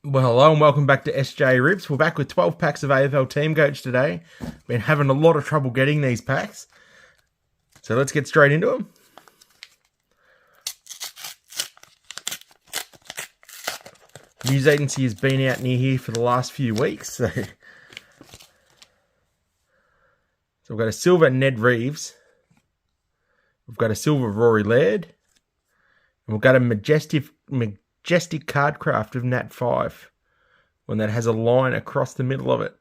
Well, hello and welcome back to SJ Rips. We're back with 12 packs of AFL Teamcoach today. Been having a lot of trouble getting these packs. So let's get straight into them. News agency has been out near here for the last few weeks. So we've got a silver Ned Reeves. We've got a silver Rory Laird. And we've got a majestic card craft of Nat 5. One that has a line across the middle of it.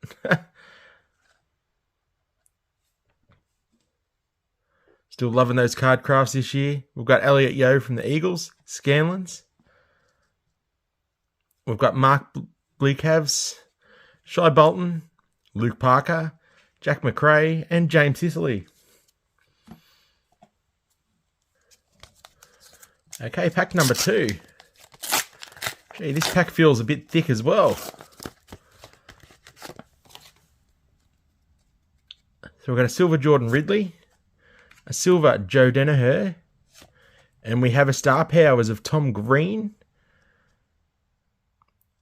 Still loving those card crafts this year. We've got Elliot Yeo from the Eagles, Scanlons. We've got Mark Bleakhavs, Shai Bolton, Luke Parker, Jack McRae, and James Sicily. Okay, pack number 2. Gee, this pack feels a bit thick as well. So we've got a silver Jordan Ridley, a silver Joe Danaher, and we have a star powers of Tom Green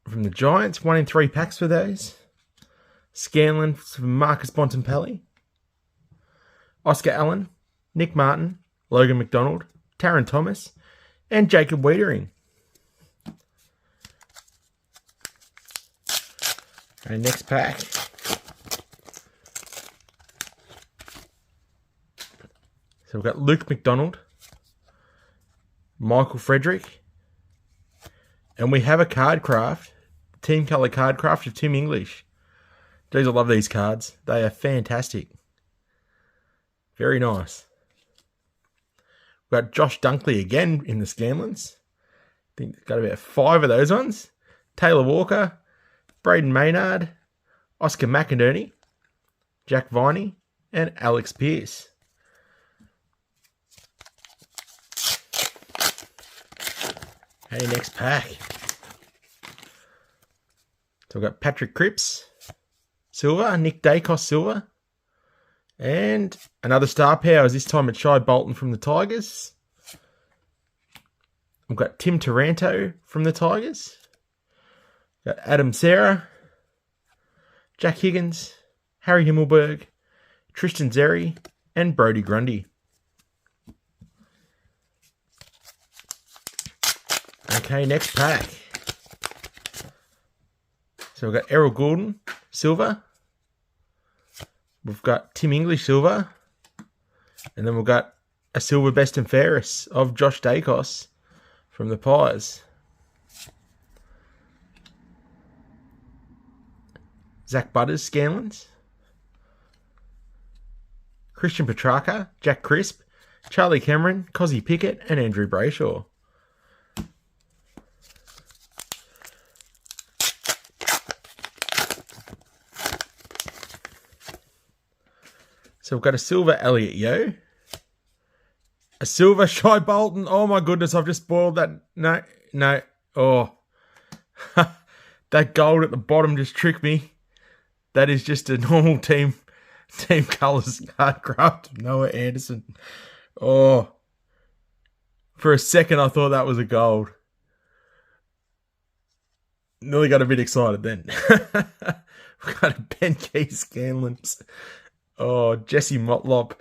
from the Giants. 1 in 3 packs for those. Scanlon from Marcus Bontempelli, Oscar Allen, Nick Martin, Logan McDonald, Taron Thomas, and Jacob Wiedering. Okay, next pack. So we've got Luke McDonald, Michael Frederick, and we have a card craft, team colour card craft of Tim English. Jeez, I love these cards. They are fantastic. Very nice. We've got Josh Dunkley again in the Scanlons. I think we've got about 5 of those ones. Taylor Walker, Braden Maynard, Oscar McInerney, Jack Viney, and Alex Pearce. Okay, next pack. So we've got Patrick Cripps, silver, Nick Dacos, silver, and another star powers, this time it's Shai Bolton from the Tigers. We've got Tim Taranto from the Tigers. Got Adam Sarah, Jack Higgins, Harry Himmelberg, Tristan Zeri, and Brodie Grundy. Okay, next pack. So we've got Errol Goulden, silver. We've got Tim English, silver. And then we've got a silver best and fairest of Josh Dacos from the Pies. Zach Butters, Scanlons. Christian Petrarca, Jack Crisp, Charlie Cameron, Cozzy Pickett, and Andrew Brayshaw. So we've got a silver Elliot Yeo. A silver Shai Bolton. Oh my goodness, I've just spoiled that. No. Oh. That gold at the bottom just tricked me. That is just a normal team colours card craft of Noah Anderson. Oh. For a second, I thought that was a gold. Nearly got a bit excited then. We've got a Ben Key Scanlons. Oh, Jesse Motlop,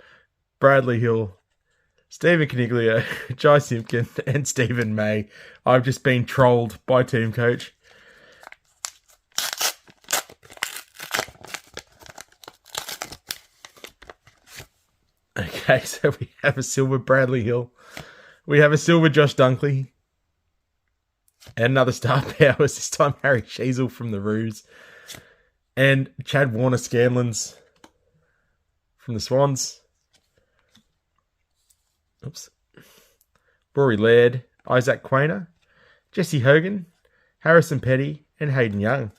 Bradley Hill, Stephen Caniglio, Jai Simpkin, and Stephen May. I've just been trolled by Teamcoach. Okay, so we have a silver Bradley Hill. We have a silver Josh Dunkley. And another star powers, this time Harry Sheasel from the Roos. And Chad Warner Scanlons from the Swans. Oops. Rory Laird, Isaac Quainer, Jesse Hogan, Harrison Petty, and Hayden Young.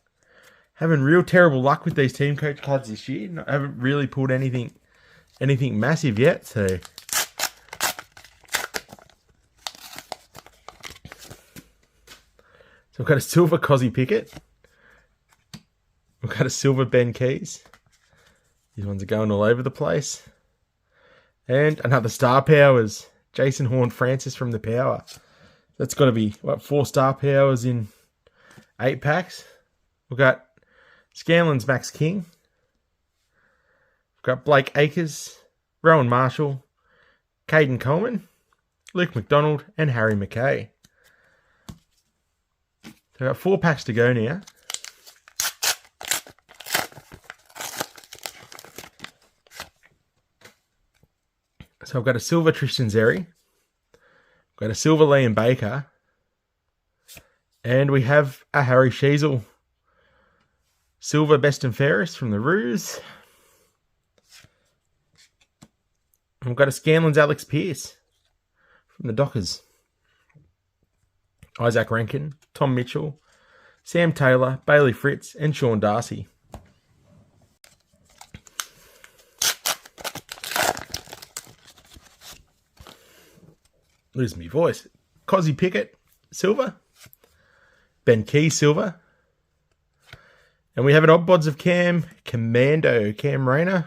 Having real terrible luck with these Teamcoach cards this year. I haven't really pulled anything massive yet, so we've got a silver Cozzy Pickett. We've got a silver Ben Keys. These ones are going all over the place. And another star powers, Jason Horn-Francis from the Power. That's got to be, 4 star powers in 8 packs. We've got Scanlon's Max King. We've got Blake Acres, Rowan Marshall, Caden Coleman, Luke McDonald, and Harry McKay. So we've got 4 packs to go now. So I've got a silver Tristan Xerri. I've got a silver Liam Baker. And we have a Harry Sheasel. Silver Best and Fairest from the Roos. And we've got a Scanlon's Alex Pearce from the Dockers. Isaac Rankin, Tom Mitchell, Sam Taylor, Bailey Fritz, and Sean Darcy. Lose me voice. Cozzy Pickett, silver. Ben Key, silver. And we have an odd odds of Cam Rayner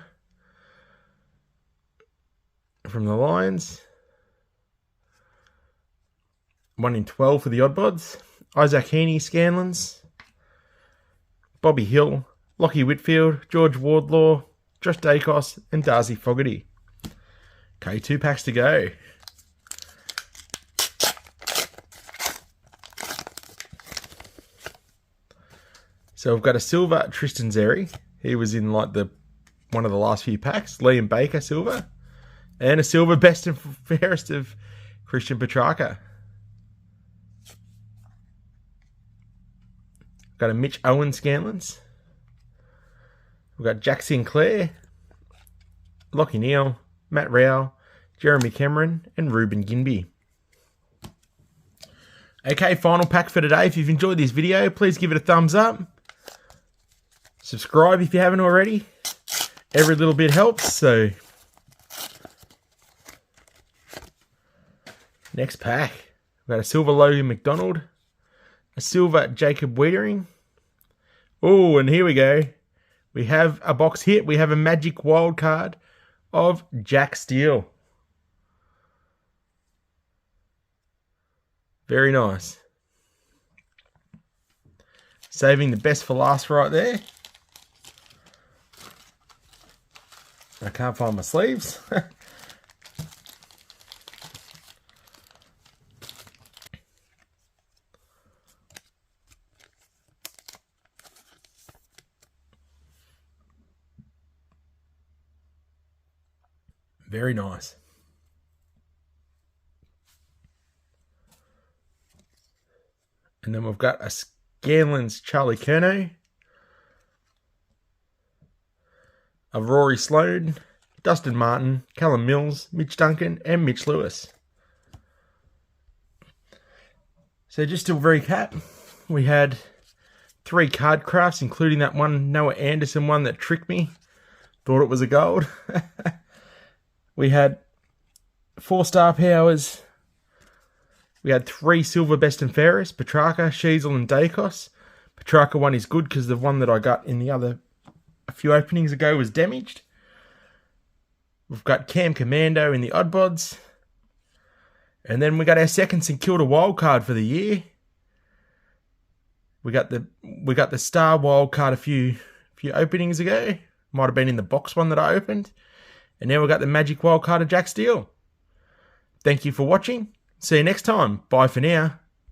from the Lions. 1 in 12 for the odd odds. Isaac Heaney, Scanlons. Bobby Hill, Lockie Whitfield, George Wardlaw, Josh Dacos, and Darcy Fogarty. Okay, 2 packs to go. So we've got a silver Tristan Xerri. He was in like one of the last few packs. Liam Baker, silver. And a silver Best and Fairest of Christian Petrarca. Got a Mitch Owen Scanlons. We've got Jack Sinclair, Lockie Neal, Matt Rao, Jeremy Cameron, and Ruben Ginby. Okay, final pack for today. If you've enjoyed this video, please give it a thumbs up. Subscribe if you haven't already. Every little bit helps, so... Next pack. We've got a silver Logan McDonald. A silver Jacob Wiedering. Oh, and here we go. We have a box hit. We have a magic wild card of Jack Steele. Very nice. Saving the best for last right there. I can't find my sleeves. Very nice. And then we've got a Scanlon's Charlie Curnow, a Rory Sloan, Dustin Martin, Callum Mills, Mitch Duncan, and Mitch Lewis. So just to recap, we had 3 card crafts, including that one Noah Anderson one that tricked me. Thought it was a gold. We had 4 star powers. We had 3 silver Best and Fairest, Petrarca, Sheasel, and Dacos. Petrarca one is good because the one that I got in the other a few openings ago was damaged. We've got Cam Commando in the odd bods. And then we got our second St Kilda wild card for the year. We got the star wild card a few openings ago. Might have been in the box one that I opened. And now we've got the magic wild card of Jack Steele. Thank you for watching. See you next time. Bye for now.